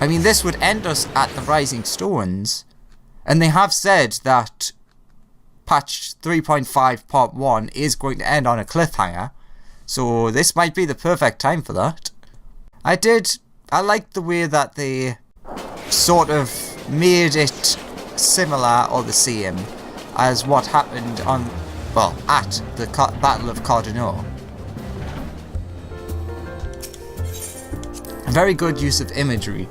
I mean, this would end us at the Rising Stones. And they have said that patch 3.5 part 1 is going to end on a cliffhanger. So this might be the perfect time for that. I liked the way that they sort of made it similar or the same as what happened on, well, at the Battle of Cardinal. A very good use of imagery.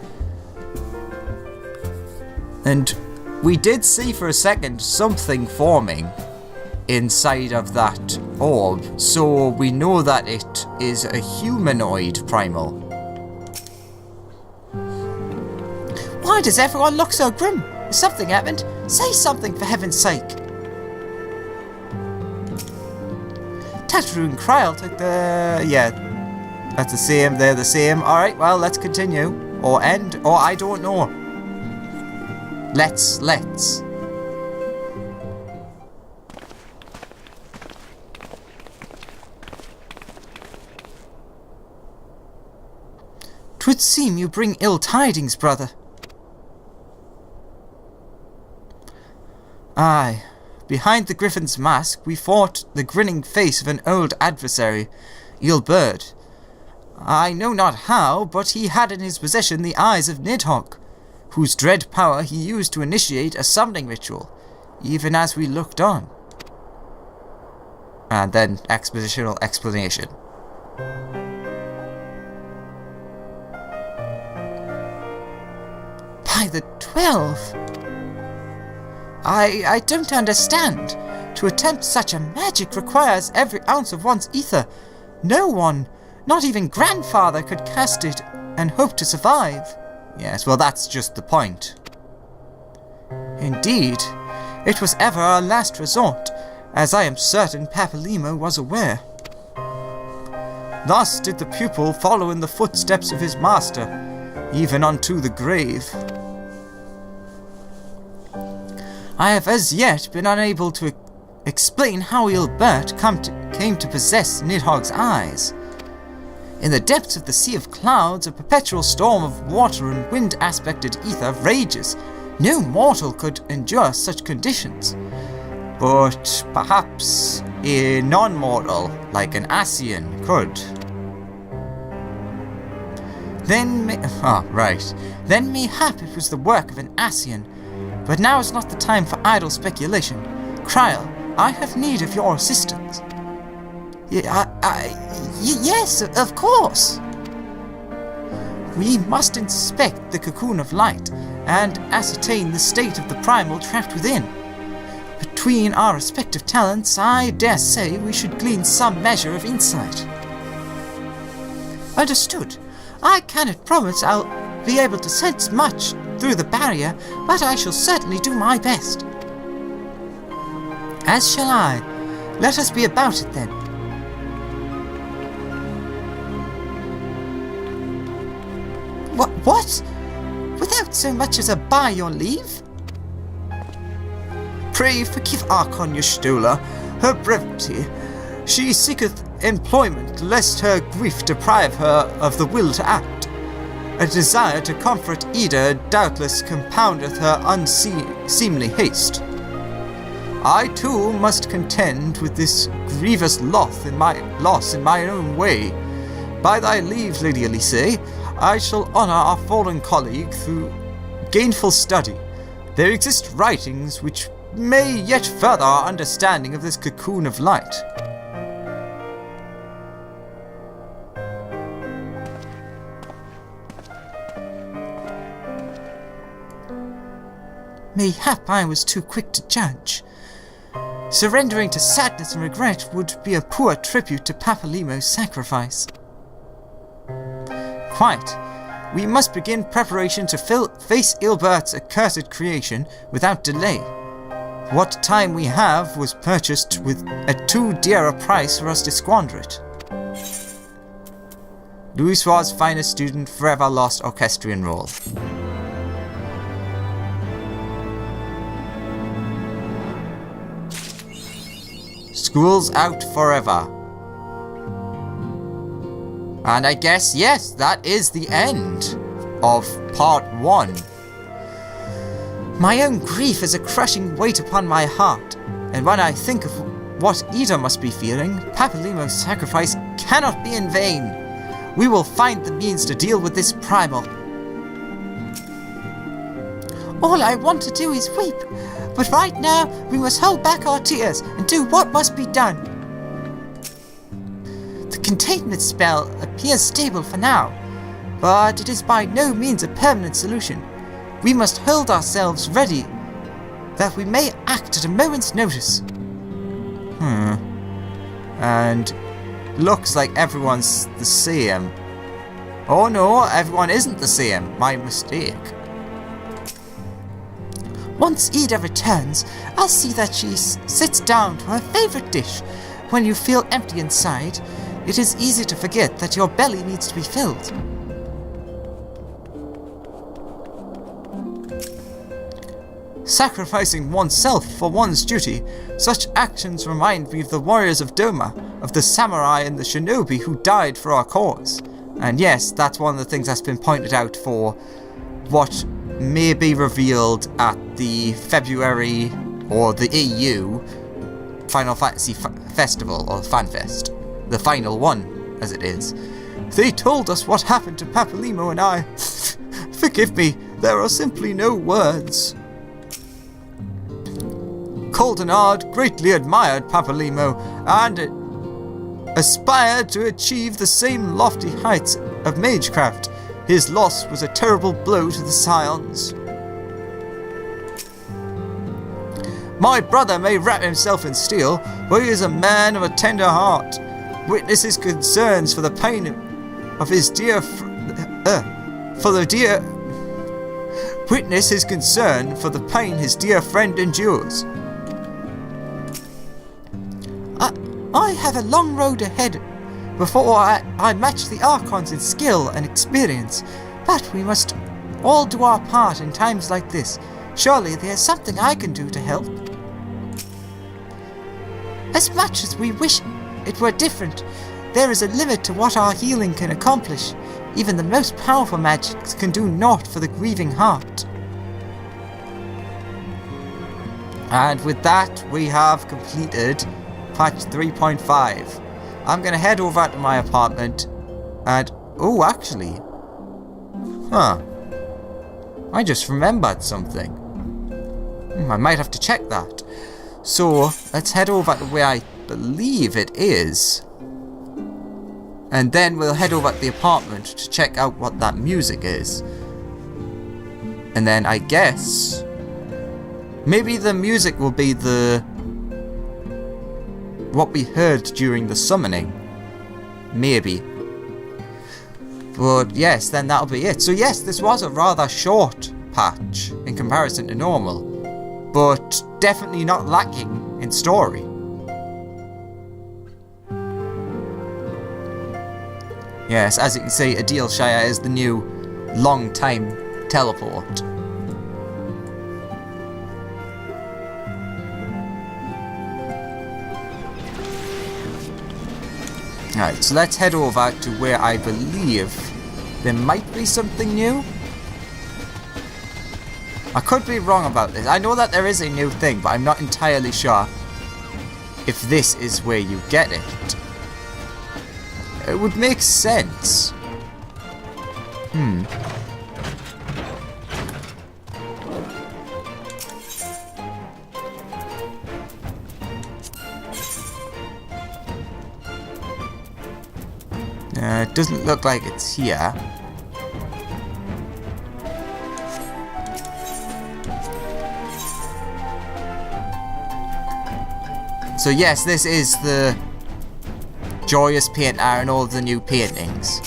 And we did see for a second something forming inside of that orb, so we know that it is a humanoid primal. Why does everyone look so grim? Has something happened? Say something, for heaven's sake! Tattoo and Kryl took the... yeah, that's the same, they're the same. Alright, well, let's continue. Or end, or I don't know. Let's. 'Twould seem you bring ill tidings, brother. Aye. Behind the griffin's mask, we fought the grinning face of an old adversary, Eilbert. I know not how, but he had in his possession the eyes of Nidhogg, whose dread power he used to initiate a summoning ritual, even as we looked on. And then expositional explanation. By the 12! I don't understand. To attempt such a magic requires every ounce of one's ether. No one, not even grandfather, could cast it and hope to survive. Yes, well, that's just the point. Indeed, it was ever our last resort, as I am certain Papalymo was aware. Thus did the pupil follow in the footsteps of his master, even unto the grave. I have as yet been unable to explain how Eilbert came to possess Nidhogg's eyes. In the depths of the Sea of Clouds, a perpetual storm of water and wind-aspected ether rages. No mortal could endure such conditions. But perhaps a non-mortal, like an Ascian, could. Then mayhap it was the work of an Ascian. But now is not the time for idle speculation. Kryl, I have need of your assistance. Yes, of course. We must inspect the cocoon of light and ascertain the state of the primal trapped within. Between our respective talents, I dare say we should glean some measure of insight. Understood. I cannot promise I'll be able to sense much through the barrier, but I shall certainly do my best. As shall I. Let us be about it then. What? Without so much as a by your leave? Pray forgive Archon Y'shtola her brevity. She seeketh employment, lest her grief deprive her of the will to act. A desire to comfort Ida doubtless compoundeth her unseemly haste. I too must contend with this grievous loss in my own way. By thy leave, Lady Elise, I shall honour our fallen colleague through gainful study. There exist writings which may yet further our understanding of this cocoon of light. Mayhap I was too quick to judge. Surrendering to sadness and regret would be a poor tribute to Papalymo's sacrifice. Quite. We must begin preparation to face Eilbert's accursed creation without delay. What time we have was purchased with a too dear a price for us to squander it. Louis Roy's finest student, forever lost orchestrion role. School's out forever. And I guess, yes, that is the end of part 1. My own grief is a crushing weight upon my heart, and when I think of what Ida must be feeling, Papalymo's sacrifice cannot be in vain. We will find the means to deal with this primal. All I want to do is weep, but right now we must hold back our tears and do what must be done. The containment spell appears stable for now, but it is by no means a permanent solution. We must hold ourselves ready that we may act at a moment's notice. And looks like everyone's the same. Oh no, everyone isn't the same. My mistake. Once Ida returns, I'll see that she sits down to her favourite dish. When you feel empty inside, it is easy to forget that your belly needs to be filled. Sacrificing oneself for one's duty, such actions remind me of the warriors of Doma, of the samurai and the shinobi who died for our cause. And yes, that's one of the things that's been pointed out for what may be revealed at the February, or the EU, Final Fantasy Festival, or FanFest. The final one, as it is. They told us what happened to Papalymo and I. Forgive me, there are simply no words. Coldenard greatly admired Papalymo and aspired to achieve the same lofty heights of magecraft. His loss was a terrible blow to the Scions. My brother may wrap himself in steel, but he is a man of a tender heart. Witness his concerns for the pain of his Witness his concern for the pain his dear friend endures. I have a long road ahead before I match the Archons in skill and experience, but we must all do our part in times like this. Surely there's something I can do to help. As much as we wish it were different, there is a limit to what our healing can accomplish. Even the most powerful magics can do naught for the grieving heart. And with that, we have completed patch 3.5. I'm going to head over to my apartment and... Oh, actually. I just remembered something. I might have to check that. So, let's head over to where I believe it is. And then we'll head over to the apartment to check out what that music is. And then I guess... maybe the music will be what we heard during the summoning. Maybe. But yes, then that'll be it. So yes, this was a rather short patch in comparison to normal. But definitely not lacking in story. Yes, as you can see, Adilshire is the new long-time teleport. Alright, so let's head over to where I believe there might be something new. I could be wrong about this. I know that there is a new thing, but I'm not entirely sure if this is where you get it. It would make sense. It doesn't look like it's here. So yes, this is the Joyous Painter and all the new paintings.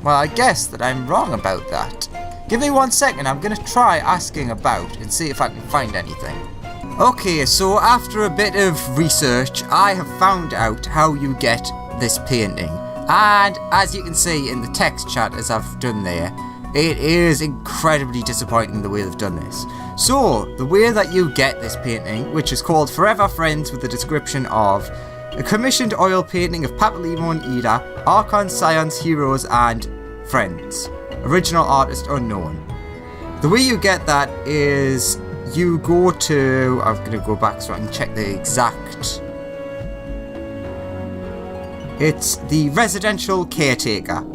Well, I guess that I'm wrong about that. Give me 1 second, I'm gonna try asking about and see if I can find anything. Okay, so after a bit of research, I have found out how you get this painting. And as you can see in the text chat as I've done there, it is incredibly disappointing the way they've done this. So, the way that you get this painting, which is called Forever Friends with the description of a commissioned oil painting of Papalymo and Ida, Archon, Scions, Heroes and Friends. Original artist unknown. The way you get that is you go to... I'm going to go back so I can check the exact... It's the residential caretaker.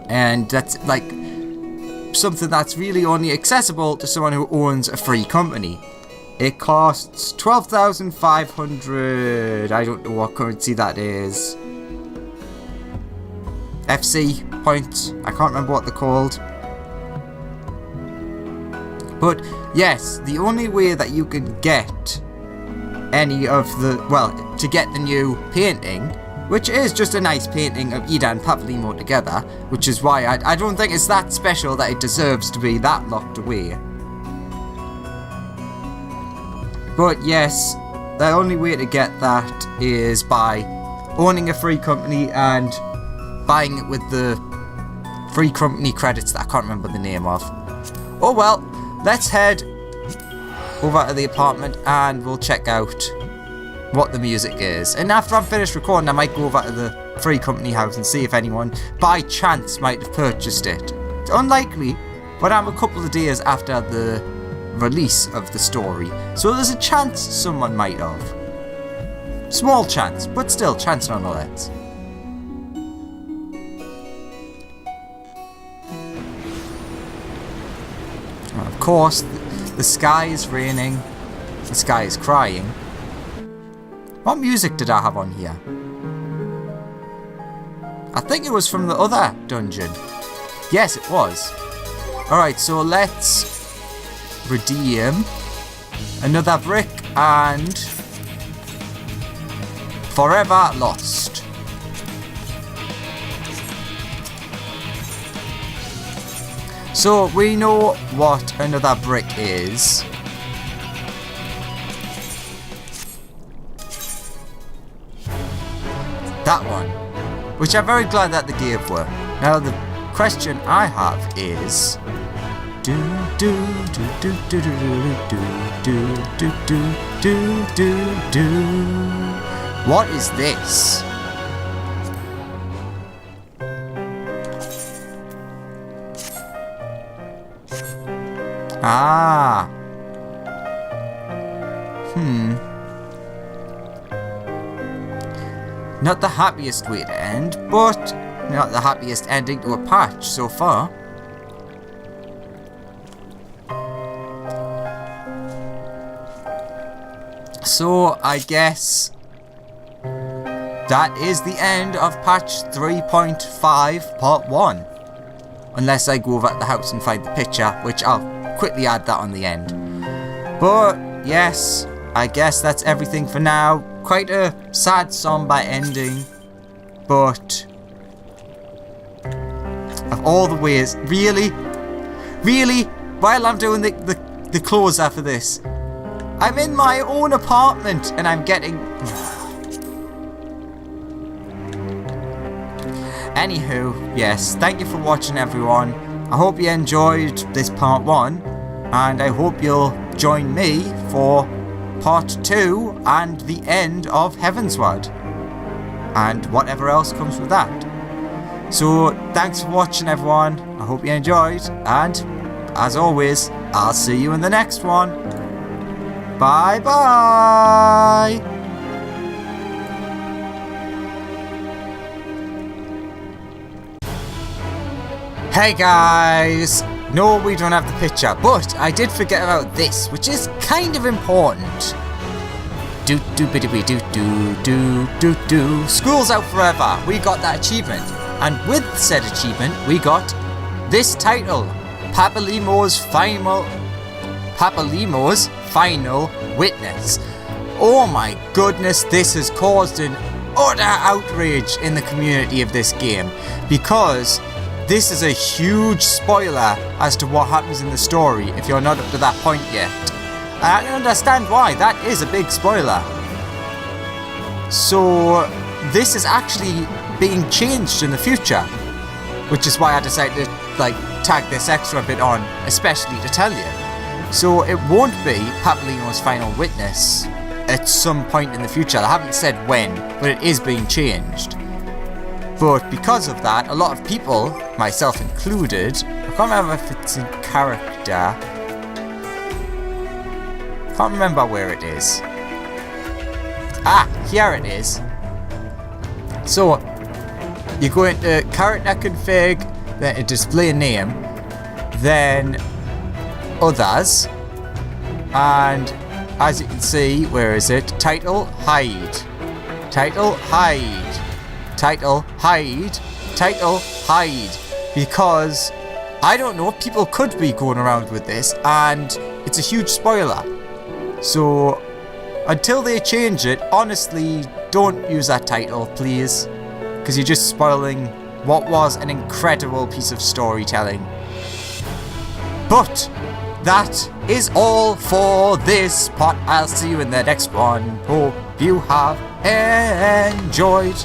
And that's like something that's really only accessible to someone who owns a free company. It costs 12,500... I don't know what currency that is. FC points. I can't remember what they're called. But yes, the only way that you can get any of the... well, to get the new painting, which is just a nice painting of Ida and Papalymo together, which is why I don't think it's that special that it deserves to be that locked away. But yes, the only way to get that is by owning a free company and buying it with the free company credits that I can't remember the name of. Oh well, let's head over to the apartment and we'll check out what the music is. And after I'm finished recording, I might go over to the free company house and see if anyone by chance might have purchased it. It's unlikely, but I'm a couple of days after the release of the story, so there's a chance someone might have. Small chance, but still chance nonetheless. And of course, the sky is raining, the sky is crying. What music did I have on here? I think it was from the other dungeon. Yes, it was. Alright, so let's redeem another brick and Forever Lost. So we know what another brick is. That one, which I'm very glad that they gave her. Now the question I have is, what is this? Ah. Not the happiest way to end, but not the happiest ending to a patch so far. So I guess that is the end of patch 3.5 part 1. Unless I go over at the house and find the picture, which I'll quickly add that on the end. But yes, I guess that's everything for now. Quite a sad, somber ending, but of all the ways, really, while I'm doing the closer for this, I'm in my own apartment and I'm getting... Anywho, yes, thank you for watching everyone. I hope you enjoyed this part 1, and I hope you'll join me for part 2 and the end of Heavensward and whatever else comes with that. So thanks for watching everyone, I hope you enjoyed, and as always, I'll see you in the next one. Bye bye. Hey guys! No, we don't have the picture, but I did forget about this, which is kind of important. School's out forever. We got that achievement, and with said achievement, we got this title: Papalymo's Final Witness. Oh my goodness, this has caused an utter outrage in the community of this game, because this is a huge spoiler as to what happens in the story if you're not up to that point yet. And I can understand why. That is a big spoiler. So this is actually being changed in the future, which is why I decided to like tag this extra bit on, especially to tell you. So it won't be Papalino's final witness at some point in the future. I haven't said when, but it is being changed. But because of that, a lot of people, myself included, I can't remember if it's in character. Can't remember where it is. Ah, here it is. So, you go into character config, then display name, then others, and as you can see, where is it? Title, hide. Title, hide. Title, hide. Title, hide. Because, I don't know, people could be going around with this, and it's a huge spoiler. So, until they change it, honestly, don't use that title, please. Because you're just spoiling what was an incredible piece of storytelling. But, that is all for this part. I'll see you in the next one. Hope you have enjoyed.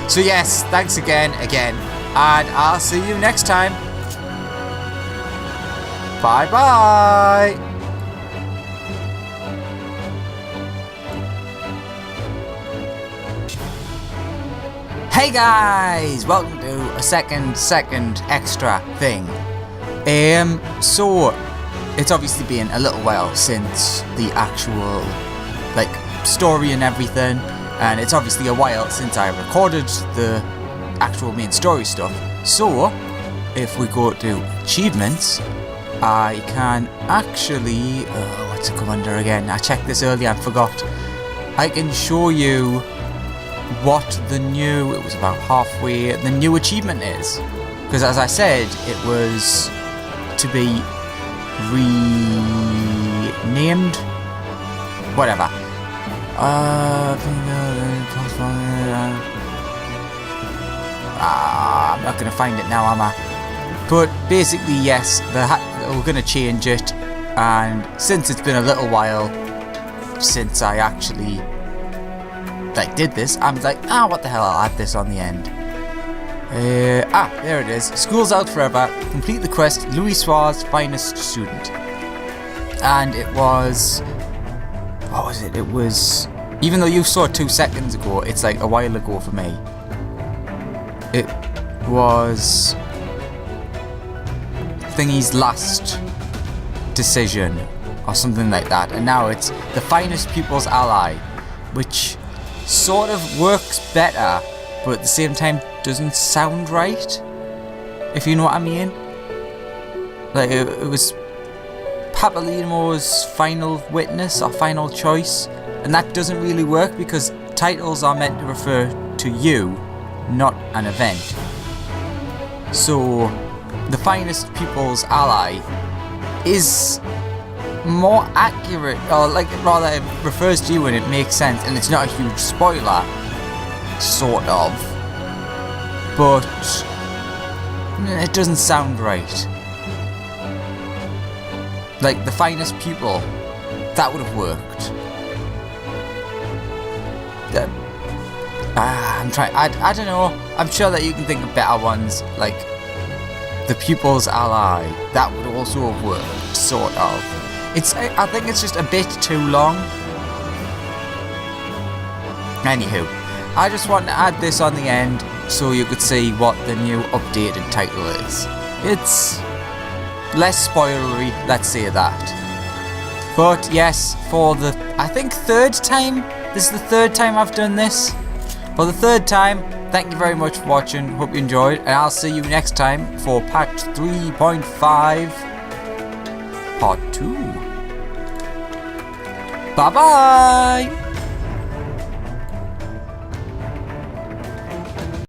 So yes, thanks again, and I'll see you next time. Bye-bye. Hey guys, welcome to a second extra thing. So it's obviously been a little while since the actual like story and everything, and it's obviously a while since I recorded the actual main story stuff. So if we go to achievements, I can actually what's it come under again? I checked this earlier and forgot. I can show you what the new, it was about halfway, the new achievement is. Because as I said, it was to be renamed, whatever. I'm not going to find it now, am I? But basically, yes, we're going to change it. And since it's been a little while since I actually did this, I'm like, what the hell, I'll add this on the end. There it is. School's out forever. Complete the quest, Louis Suarez, finest student. And it was, what was it? It was, even though you saw it 2 seconds ago, it's like a while ago for me. It was Thingy's last decision or something like that. And now it's the finest pupil's ally, which sort of works better, but at the same time doesn't sound right, if you know what I mean. Like it was Papalino's final witness or final choice, and that doesn't really work because titles are meant to refer to you, not an event. So the finest pupil's ally is more accurate, or rather it refers to you and it makes sense, and it's not a huge spoiler, sort of, but it doesn't sound right. Like the finest pupil, that would have worked. I'm trying, I don't know, I'm sure that you can think of better ones, like the pupil's ally, that would also have worked, sort of. I think it's just a bit too long. Anywho, I just want to add this on the end so you could see what the new updated title is. It's less spoilery, let's say that. But yes, for the, I think, 3rd time, this is the 3rd time I've done this. For the 3rd time, thank you very much for watching, hope you enjoyed, and I'll see you next time for Patch 3.5. Part 2. Bye-bye!